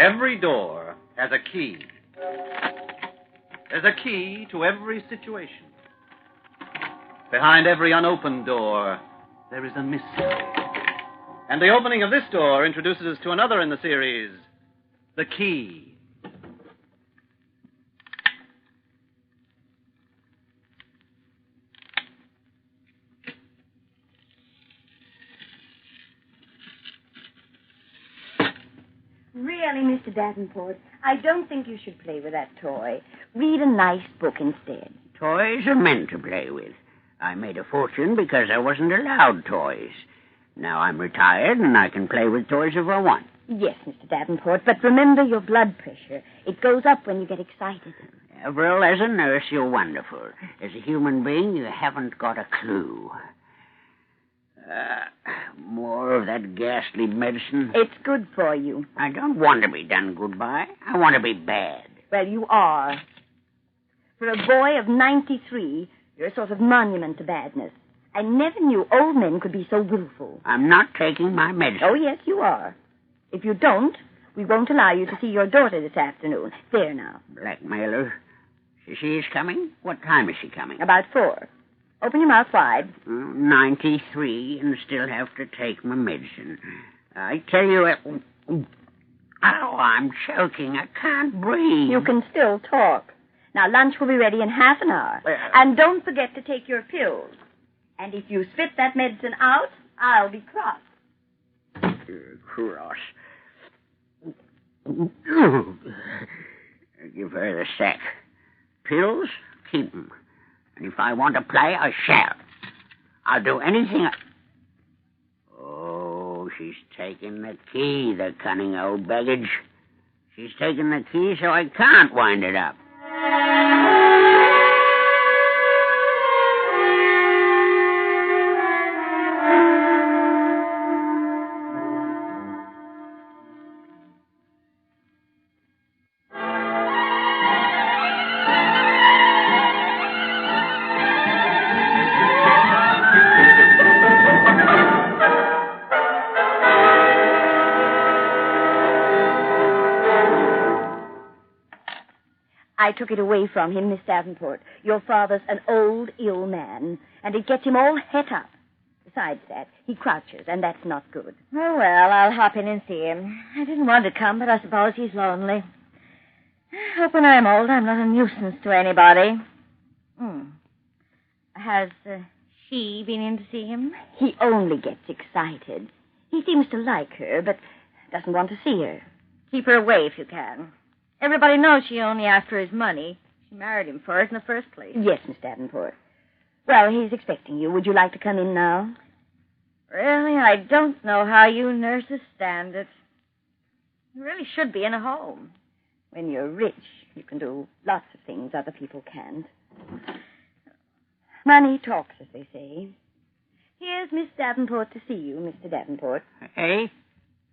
Every door has a key. There's a key to every situation. Behind every unopened door, there is a mystery. And the opening of this door introduces us to another in the series, the key. Really, Mr. Davenport, I don't think you should play with that toy. Read a nice book instead. Toys are meant to play with. I made a fortune because I wasn't allowed toys. Now I'm retired and I can play with toys if I want. Yes, Mr. Davenport, but remember your blood pressure. It goes up when you get excited. Avril, as a nurse, you're wonderful. As a human being, you haven't got a clue. More of that ghastly medicine. It's good for you. I don't want to be done good by. I want to be bad. Well, you are. For a boy of 93, you're a sort of monument to badness. I never knew old men could be so willful. I'm not taking my medicine. Oh, yes, you are. If you don't, we won't allow you to see your daughter this afternoon. There now. Blackmailer. She's coming? What time is she coming? About 4. Open your mouth wide. 93 and still have to take my medicine. I tell you, I'm choking. I can't breathe. You can still talk. Now, lunch will be ready in half an hour. And don't forget to take your pills. And if you spit that medicine out, I'll be cross. Cross. Give her the sack. Pills? Keep them. And if I want to play, I shall. I'll do anything. Oh, she's taken the key, the cunning old baggage. She's taken the key so I can't wind it up. I took it away from him, Miss Davenport. Your father's an old, ill man, and it gets him all het up. Besides that, he crouches, and that's not good. Oh, well, I'll hop in and see him. I didn't want to come, but I suppose he's lonely. I hope when I'm old, I'm not a nuisance to anybody. Has she been in to see him? He only gets excited. He seems to like her, but doesn't want to see her. Keep her away if you can. Everybody knows she only after his money. She married him for it in the first place. Yes, Miss Davenport. Well, he's expecting you. Would you like to come in now? Really, I don't know how you nurses stand it. You really should be in a home. When you're rich, you can do lots of things other people can't. Money talks, as they say. Here's Miss Davenport to see you, Mr. Davenport. Hey?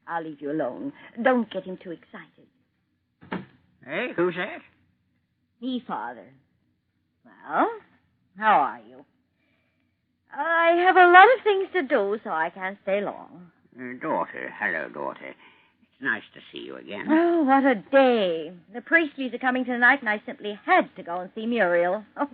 I'll leave you alone. Don't get him too excited. Hey, who's that? Me, Father. Well, how are you? I have a lot of things to do, so I can't stay long. Daughter. Hello, daughter. It's nice to see you again. Oh, what a day. The Priestleys are coming tonight, and I simply had to go and see Muriel. Oh,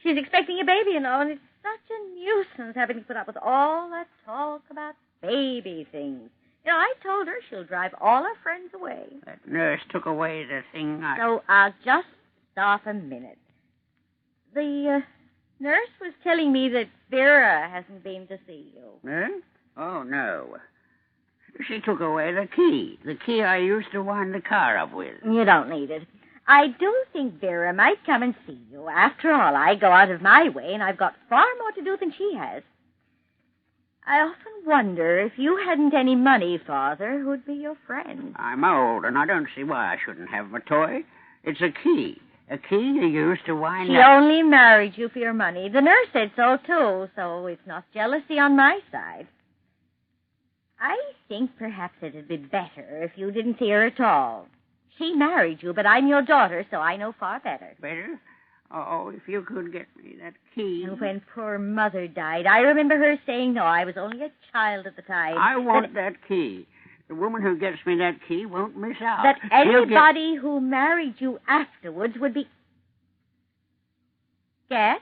she's expecting a baby, you know, and it's such a nuisance having to put up with all that talk about baby things. You know, I told her she'll drive all her friends away. That nurse took away the thing So, just stop a minute. The nurse was telling me that Vera hasn't been to see you. Huh? Oh, no. She took away the key I used to wind the car up with. You don't need it. I do think Vera might come and see you. After all, I go out of my way, and I've got far more to do than she has. I often wonder if you hadn't any money, Father, who'd be your friend. I'm old, and I don't see why I shouldn't have my toy. It's a key. A key you use to wind She up... only married you for your money. The nurse said so, too, so it's not jealousy on my side. I think perhaps it'd be better if you didn't see her at all. She married you, but I'm your daughter, so I know far better. Better? Oh, if you could get me that key. And when poor Mother died, I remember her saying, no, I was only a child at the time. I want that key. The woman who gets me that key won't miss out. That She'll anybody who married you afterwards would be... Get?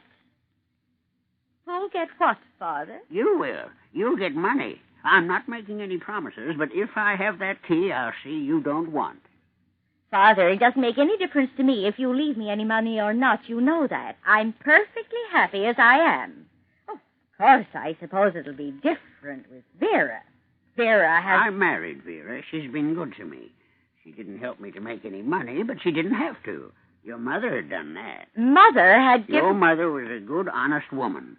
Who'll get what, Father? You will. You'll get money. I'm not making any promises, but if I have that key, I'll see you don't want. Father, it doesn't make any difference to me if you leave me any money or not. You know that. I'm perfectly happy as I am. Oh, of course, I suppose it'll be different with Vera. Vera has... I married Vera. She's been good to me. She didn't help me to make any money, but she didn't have to. Your mother had done that. Mother had given... Your mother was a good, honest woman.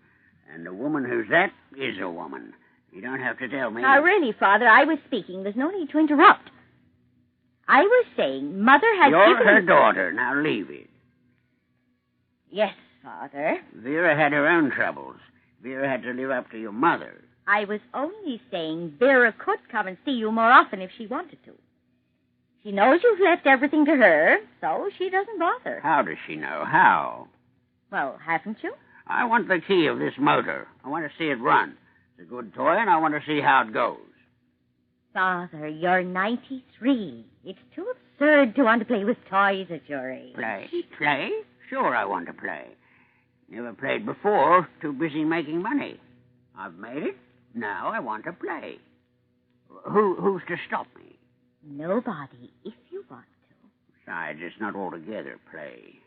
And a woman who's that is a woman. You don't have to tell me. Now, really, Father, I was speaking. There's no need to interrupt. I was saying Mother had You're given... her daughter. Now leave it. Yes, Father. Vera had her own troubles. Vera had to live up to your mother. I was only saying Vera could come and see you more often if she wanted to. She knows you've left everything to her, so she doesn't bother. How does she know? How? Well, haven't you? I want the key of this motor. I want to see it run. It's a good toy, and I want to see how it goes. Father, you're 93. It's too absurd to want to play with toys at your age. Play? Play? Sure I want to play. Never played before. Too busy making money. I've made it. Now I want to play. Who's to stop me? Nobody, if you want to. Besides, it's not altogether play.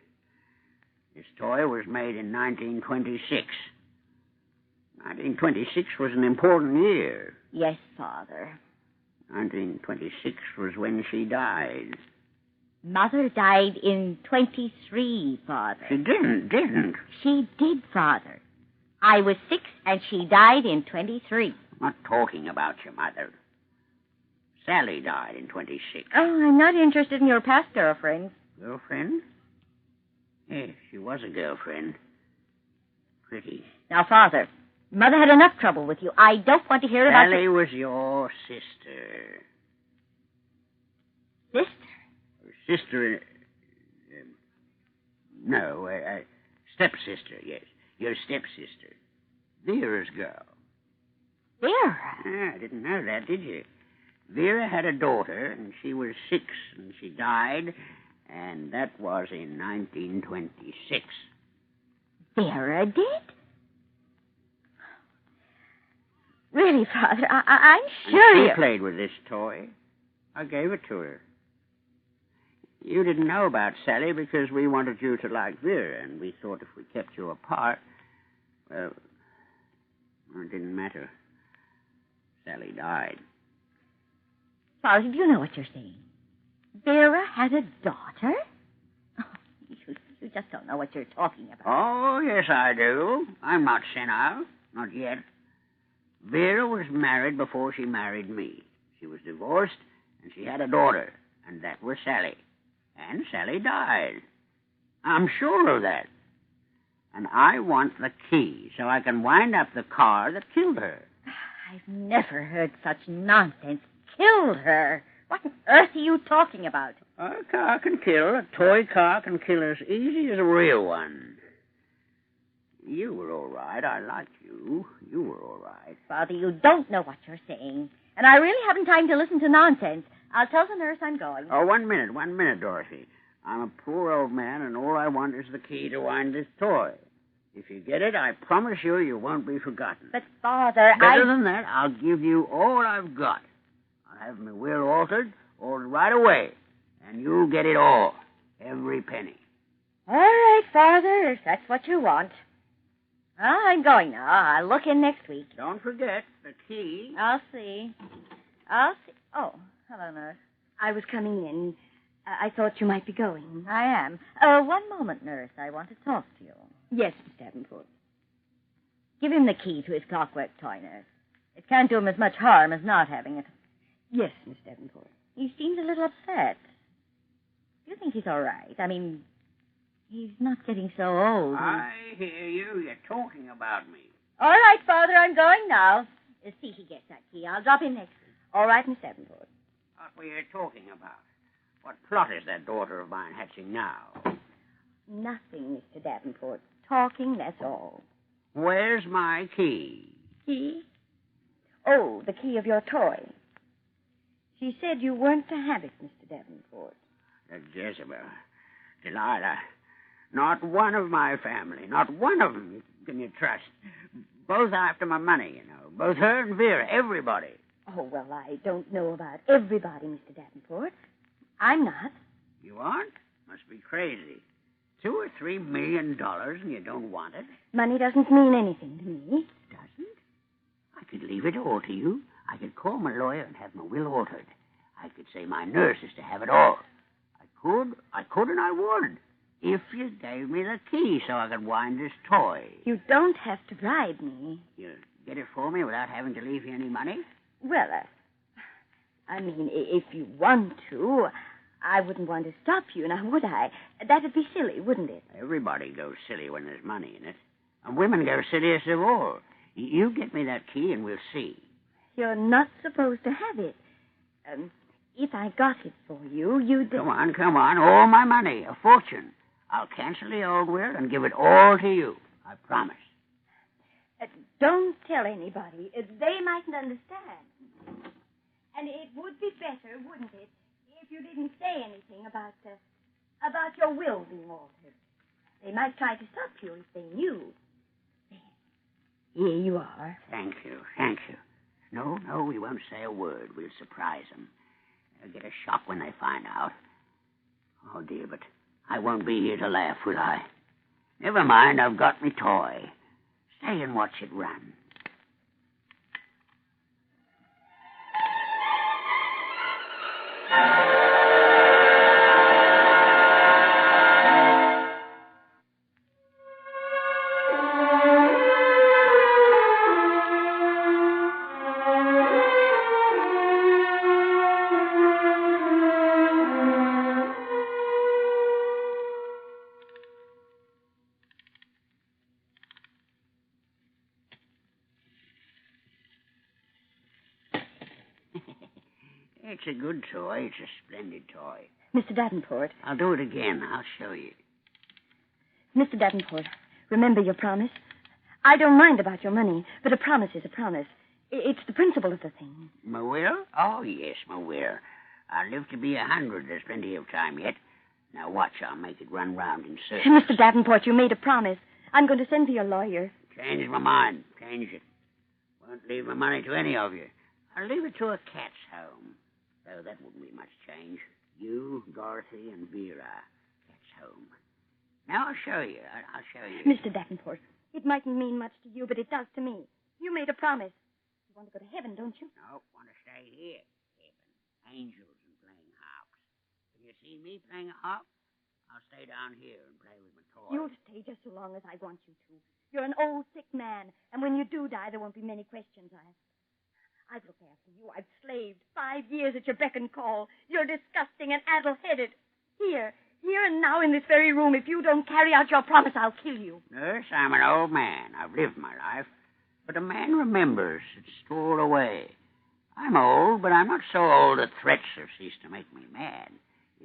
This toy was made in 1926. 1926 was an important year. Yes, Father. 1926 was when she died. Mother died in 23, Father. She didn't. She did, Father. I was 6, and she died in 23. I'm not talking about your mother. Sally died in 26. Oh, I'm not interested in your past girlfriends. Girlfriend? Yes, she was a girlfriend. Pretty. Now, Father, Mother had enough trouble with you. I don't want to hear about... Sally was your sister. Sister? Sister... stepsister, yes. Your stepsister. Vera's girl. Vera? I didn't know that, did you? Vera had a daughter, and she was 6, and she died, and that was in 1926. Vera did? Really, Father, I'm sure She played with this toy. I gave it to her. You didn't know about Sally because we wanted you to like Vera, and we thought if we kept you apart, well, it didn't matter. Sally died. Father, do you know what you're saying? Vera had a daughter? Oh, you just don't know what you're talking about. Oh, yes, I do. I'm not senile. Not yet. Vera was married before she married me. She was divorced, and she had a daughter, and that was Sally. And Sally died. I'm sure of that. And I want the key so I can wind up the car that killed her. I've never heard such nonsense. Killed her? What on earth are you talking about? A car can kill. A toy car can kill as easy as a real one. You were all right. I liked you. You were all right. Father, you don't know what you're saying. And I really haven't time to listen to nonsense. I'll tell the nurse I'm going. Oh, 1 minute, Dorothy. I'm a poor old man, and all I want is the key to wind this toy. If you get it, I promise you won't be forgotten. But, Father, Better than that, I'll give you all I've got. I'll have my will altered right away, and you'll get it all, every penny. All right, Father, if that's what you want. Well, I'm going now. I'll look in next week. Don't forget the key. I'll see. Oh, hello, nurse. I was coming in. I thought you might be going. I am. One moment, nurse. I want to talk to you. Yes, Miss Davenport. Give him the key to his clockwork toy, nurse. It can't do him as much harm as not having it. Yes, Miss Davenport. He seems a little upset. Do you think he's all right? I mean, he's not getting so old. I hear you. You're talking about me. All right, Father, I'm going now. See he gets that key. I'll drop in next week. All right, Miss Davenport. What were you talking about? What plot is that daughter of mine hatching now? Nothing, Mr. Davenport. Talking, that's all. Where's my key? Key? Oh, the key of your toy. She said you weren't to have it, Mr. Davenport. Jezebel. Delilah. Not one of my family, not one of them can you trust. Both after my money, you know. Both her and Vera, everybody. Oh, well, I don't know about everybody, Mr. Davenport. I'm not. You aren't? Must be crazy. $2 or $3 million and you don't want it? Money doesn't mean anything to me. Doesn't? I could leave it all to you. I could call my lawyer and have my will altered. I could say my nurse is to have it all. I could and I would. If you gave me the key so I could wind this toy. You don't have to bribe me. You get it for me without having to leave you any money? Well, I mean, if you want to, I wouldn't want to stop you, now would I? That'd be silly, wouldn't it? Everybody goes silly when there's money in it. And women go silliest of all. You get me that key and we'll see. You're not supposed to have it. If I got it for you, you'd... Come on. All my money, a fortune. I'll cancel the old will and give it all to you. I promise. Don't tell anybody. They mightn't understand. And it would be better, wouldn't it, if you didn't say anything about your will being altered. They might try to stop you if they knew. Here you are. Thank you. No, we won't say a word. We'll surprise them. They'll get a shock when they find out. Oh, dear, but I won't be here to laugh, will I? Never mind, I've got me toy. Stay and watch it run. It's a good toy. It's a splendid toy. Mr. Davenport. I'll do it again. I'll show you. Mr. Davenport, remember your promise? I don't mind about your money, but a promise is a promise. It's the principle of the thing. My will? Oh, yes, my will. I'll live to be 100. There's plenty of time yet. Now watch, I'll make it run round in circles. Mr. Davenport, you made a promise. I'm going to send for your lawyer. Change my mind. Change it. Won't leave my money to any of you. I'll leave it to a cat's home. Though that wouldn't be much change. You, Dorothy, and Vera. Cat's home. Now I'll show you. I'll show you. Mr. Davenport, it mightn't mean much to you, but it does to me. You made a promise. You want to go to heaven, don't you? No, want to stay here. Heaven. Angels and playing harps. When you see me playing a harp, I'll stay down here and play with my toys. You'll stay just so long as I want you to. You're an old, sick man, and when you do die, there won't be many questions. I've looked after you. I've slaved 5 years at your beck and call. You're disgusting and addle-headed. Here and now in this very room, if you don't carry out your promise, I'll kill you. Nurse, I'm an old man. I've lived my life. But a man remembers. It's stored away. I'm old, but I'm not so old that threats have ceased to make me mad.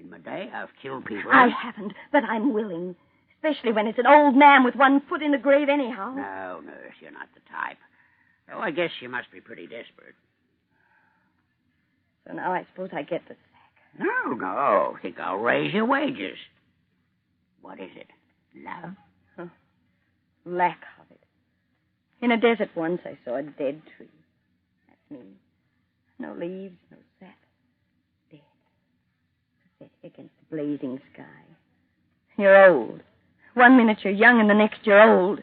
In my day, I've killed people. I haven't, but I'm willing. Especially when it's an old man with one foot in the grave anyhow. No, nurse, you're not the type. Oh, I guess you must be pretty desperate. So now I suppose I get the sack. No. Think I'll raise your wages. What is it? Love? Huh. Lack of it. In a desert once I saw a dead tree. That's me. No leaves, no sap. Dead. Pathetic against the blazing sky. You're old. 1 minute you're young and the next you're old.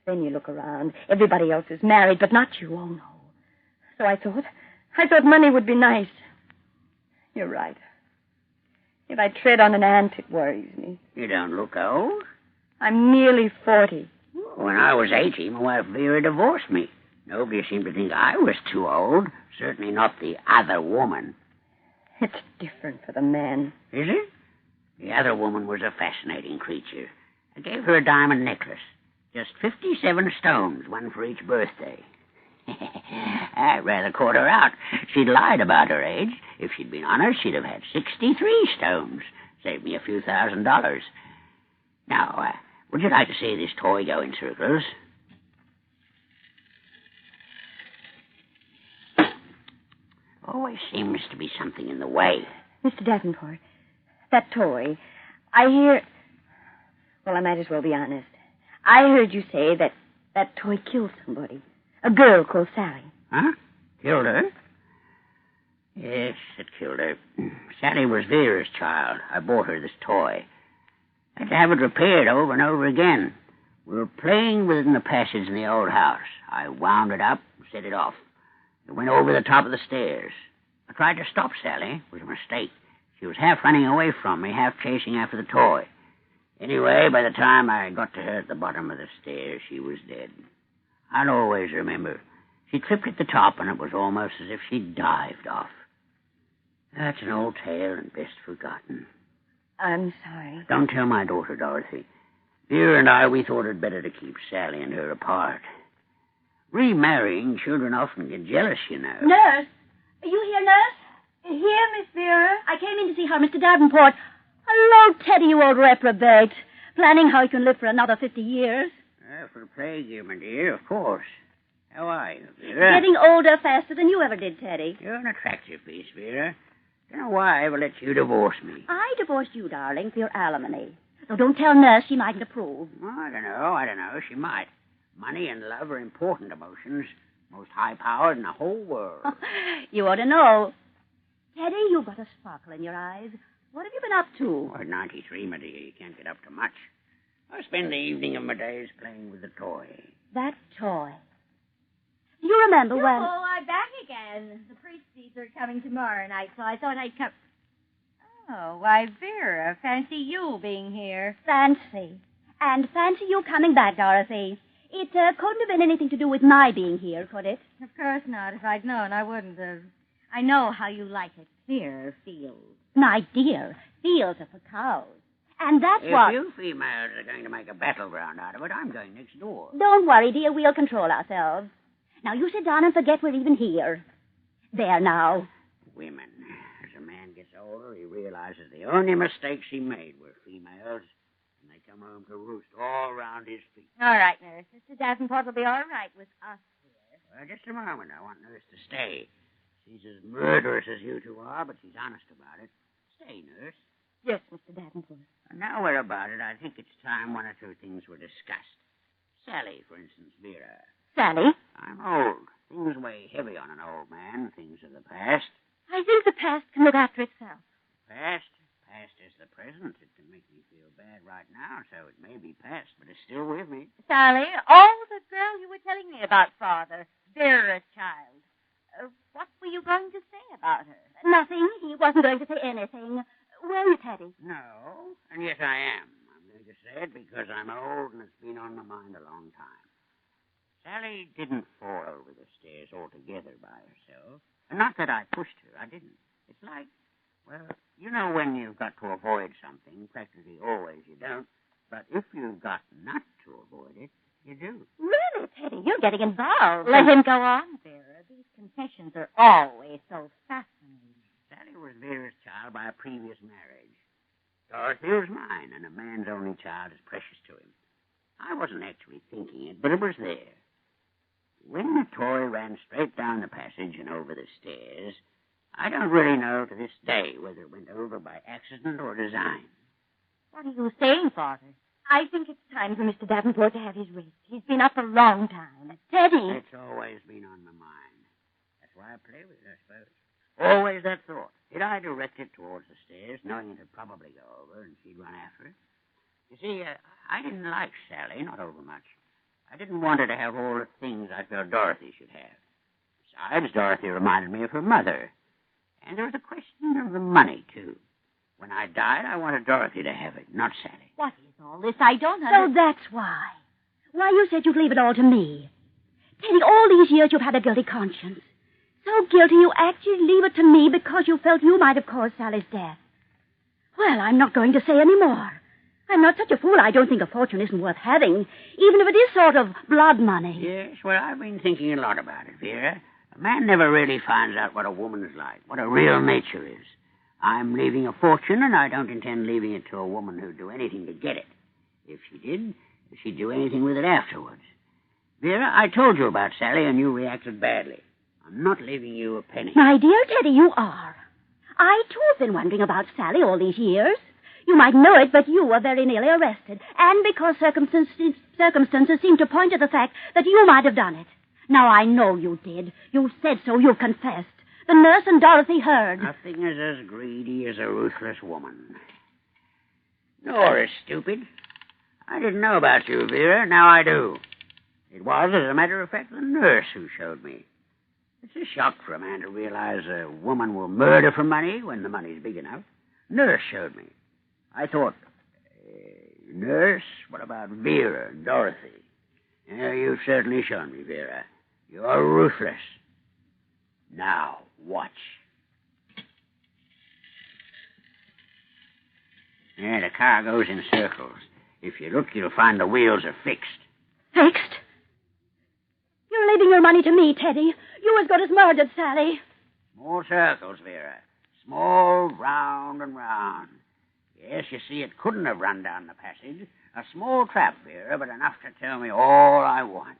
Then you look around. Everybody else is married, but not you. Oh, no. So I thought money would be nice. You're right. If I tread on an ant, it worries me. You don't look old. I'm nearly 40. When I was 80, my wife Vera divorced me. Nobody seemed to think I was too old. Certainly not the other woman. It's different for the man. Is it? The other woman was a fascinating creature. I gave her a diamond necklace. Just 57 stones, one for each birthday. I rather caught her out. She'd lied about her age. If she'd been honest, she'd have had 63 stones. Saved me a few $1,000s. Now, would you like to see this toy go in circles? Oh, always seems to be something in the way. Mr. Davenport, that toy, I hear... Well, I might as well be honest. I heard you say that toy killed somebody. A girl called Sally. Huh? Killed her? Yes, it killed her. Sally was Vera's child. I bought her this toy. I had to have it repaired over and over again. We were playing within the passage in the old house. I wound it up and set it off. It went over the top of the stairs. I tried to stop Sally. It was a mistake. She was half running away from me, half chasing after the toy. Anyway, by the time I got to her at the bottom of the stairs, she was dead. I'll always remember. She tripped at the top, and it was almost as if she'd dived off. That's an old tale and best forgotten. I'm sorry. Don't tell my daughter, Dorothy. Vera and I, we thought it better to keep Sally and her apart. Remarrying, children often get jealous, you know. Nurse! Are you here, nurse? Here, Miss Vera? I came in to see how Mr. Davenport... Hello, Teddy, you old reprobate. Planning how you can live for another 50 years. For the plague year, my dear, of course. How are you, Vera? Getting older faster than you ever did, Teddy. You're an attractive piece, Vera. Don't know why I ever let you divorce me. I divorced you, darling, for your alimony. So don't tell Nurse she mightn't approve. Well, I don't know. She might. Money and love are important emotions. Most high-powered in the whole world. You ought to know. Teddy, you've got a sparkle in your eyes. What have you been up to? At 93, my dear, you can't get up to much. I spend the evening of my days playing with the toy. That toy. Do you remember when... Oh, I'm back again. The Priestley's are coming tomorrow night, so I thought I'd come... Oh, why, Vera, fancy you being here. Fancy. And fancy you coming back, Dorothy. It couldn't have been anything to do with my being here, could it? Of course not. If I'd known, I wouldn't have. I know how you like it. Clear fields. My dear, fields are for cows. And that's if what... you females are going to make a battleground out of it, I'm going next door. Don't worry, dear. We'll control ourselves. Now, you sit down and forget we're even here. There now. Women. As a man gets older, he realizes the only mistakes he made were females, and they come home to roost all around his feet. All right, Nurse. Mr. Davenport will be all right with us here. Well, just a moment. I want Nurse to stay. She's as murderous as you two are, but she's honest about it. Stay, Nurse. Yes, Mr. Davenport. Now we're about it, I think it's time one or two things were discussed. Sally, for instance, Vera. Sally? I'm old. Things weigh heavy on an old man, things of the past. I think the past can look after itself. Past is the present. It can make me feel bad right now, so it may be past, but it's still with me. Sally, oh, the girl you were telling me about, Father. Vera's child. What were you going to say about her? Nothing. He wasn't going to say anything. Were you, Teddy? No, and yes, I am. I'm going to say it because I'm old and it's been on my mind a long time. Sally didn't fall over the stairs altogether by herself. And not that I pushed her. I didn't. It's like, well, you know when you've got to avoid something, practically always you don't. But if you've got not to avoid it, you do. Really, Teddy? You're getting involved. Let him go on, Vera. These confessions are always so fascinating. Sally was Vera's child by a previous marriage. Dorothy was mine, and a man's only child is precious to him. I wasn't actually thinking it, but it was there. When the toy ran straight down the passage and over the stairs, I don't really know to this day whether it went over by accident or design. What are you saying, Father? I think it's time for Mr. Davenport to have his rest. He's been up a long time. Teddy. It's always been on my mind. That's why I play with it, I suppose. Always that thought. Did I direct it towards the stairs, knowing it'd probably go over and she'd run after it? You see, I didn't like Sally, not over much. I didn't want her to have all the things I felt Dorothy should have. Besides, Dorothy reminded me of her mother. And there was a question of the money, too. When I died, I wanted Dorothy to have it, not Sally. What is all this? I don't So that's why. Why you said you'd leave it all to me. Teddy, all these years you've had a guilty conscience. So guilty you actually leave it to me because you felt you might have caused Sally's death. Well, I'm not going to say any more. I'm not such a fool. I don't think a fortune isn't worth having, even if it is sort of blood money. Yes, well, I've been thinking a lot about it, Vera. A man never really finds out what a woman is like, what her real nature is. I'm leaving a fortune, and I don't intend leaving it to a woman who'd do anything to get it. If she did, she'd do anything with it afterwards. Vera, I told you about Sally, and you reacted badly. I'm not leaving you a penny. My dear Teddy, you are. I, too, have been wondering about Sally all these years. You might know it, but you were very nearly arrested. And because circumstances seem to point to the fact that you might have done it. Now, I know you did. You said so. You confessed. The nurse and Dorothy heard. Nothing is as greedy as a ruthless woman. Nora's stupid. I didn't know about you, Vera. Now I do. It was, as a matter of fact, the nurse who showed me. It's a shock for a man to realize a woman will murder for money when the money's big enough. Nurse showed me. I thought, nurse, what about Vera and Dorothy? Yeah, you've certainly shown me, Vera. You're ruthless. Now, watch. Yeah, the car goes in circles. If you look, you'll find the wheels are fixed. Fixed? You're leaving your money to me, Teddy. You as good as murdered Sally. Small circles, Vera. Small, round and round. Yes, you see, it couldn't have run down the passage. A small trap, Vera, but enough to tell me all I want.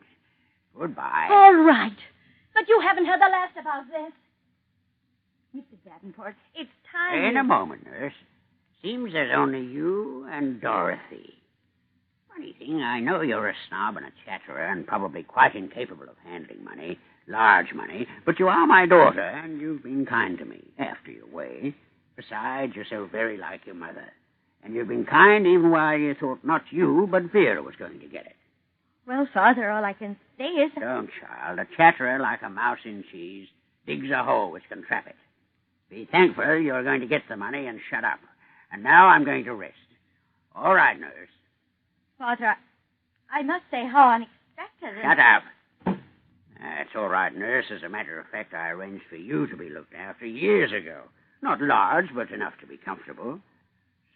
Goodbye. All right. But you haven't heard the last about this. Mr. Davenport, it's time. In a moment, nurse. Seems there's only you and Dorothy. Funny thing, I know you're a snob and a chatterer and probably quite incapable of handling money, large money, but you are my daughter, and you've been kind to me, after your way. Besides, you're so very like your mother. And you've been kind even while you thought not you, but Vera was going to get it. Well, Father, all I can say is... Don't, child. A chatterer like a mouse in cheese digs a hole which can trap it. Be thankful you're going to get the money and shut up. And now I'm going to rest. All right, nurse. Father, I must say how unexpected... Shut up. That's all right, nurse. As a matter of fact, I arranged for you to be looked after years ago. Not large, but enough to be comfortable.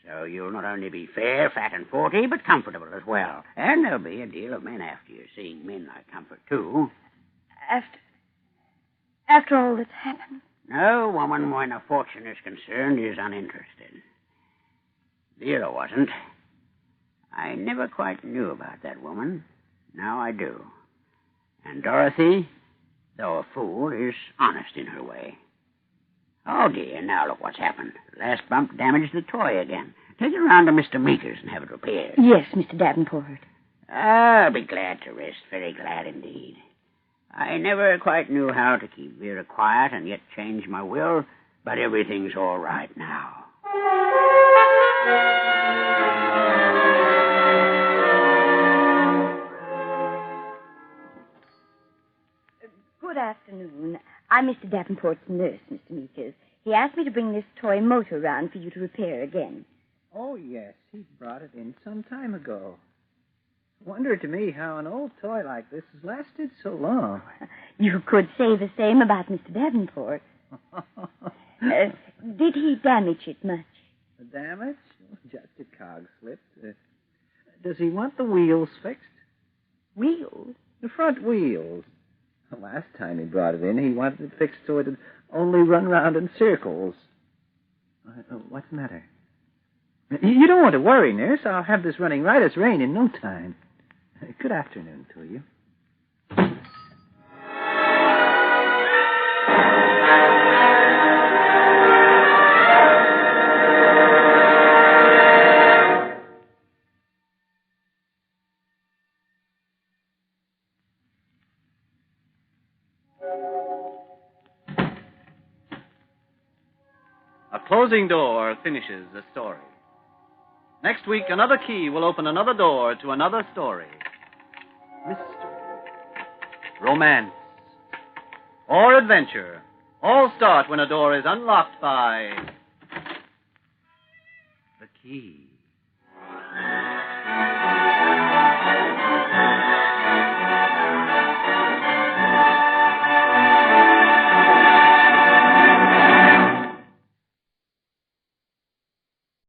So you'll not only be fair, fat, and 40, but comfortable as well. And there'll be a deal of men after you, seeing men like comfort, too. After all that's happened. No woman, when a fortune is concerned, is uninterested. Vera wasn't. I never quite knew about that woman. Now I do. And Dorothy, though a fool, is honest in her way. Oh, dear, now look what's happened. The last bump damaged the toy again. Take it around to Mr. Meeker's and have it repaired. Yes, Mr. Davenport. I'll be glad to rest, very glad indeed. I never quite knew how to keep Vera quiet and yet change my will, but everything's all right now. Good afternoon. I'm Mr. Davenport's nurse, Mr. Meekers. He asked me to bring this toy motor round for you to repair again. Oh, yes. He brought it in some time ago. Wonder to me how an old toy like this has lasted so long. You could say the same about Mr. Davenport. Did he damage it much? The damage? Just a cog slipped. Does he want the wheels fixed? Wheels? The front wheels. The last time he brought it in, he wanted it fixed so it'd only run round in circles. What's the matter? You don't want to worry, nurse. I'll have this running right as rain in no time. Good afternoon to you. A closing door finishes a story. Next week, another key will open another door to another story. Mystery, romance, or adventure all start when a door is unlocked by the key.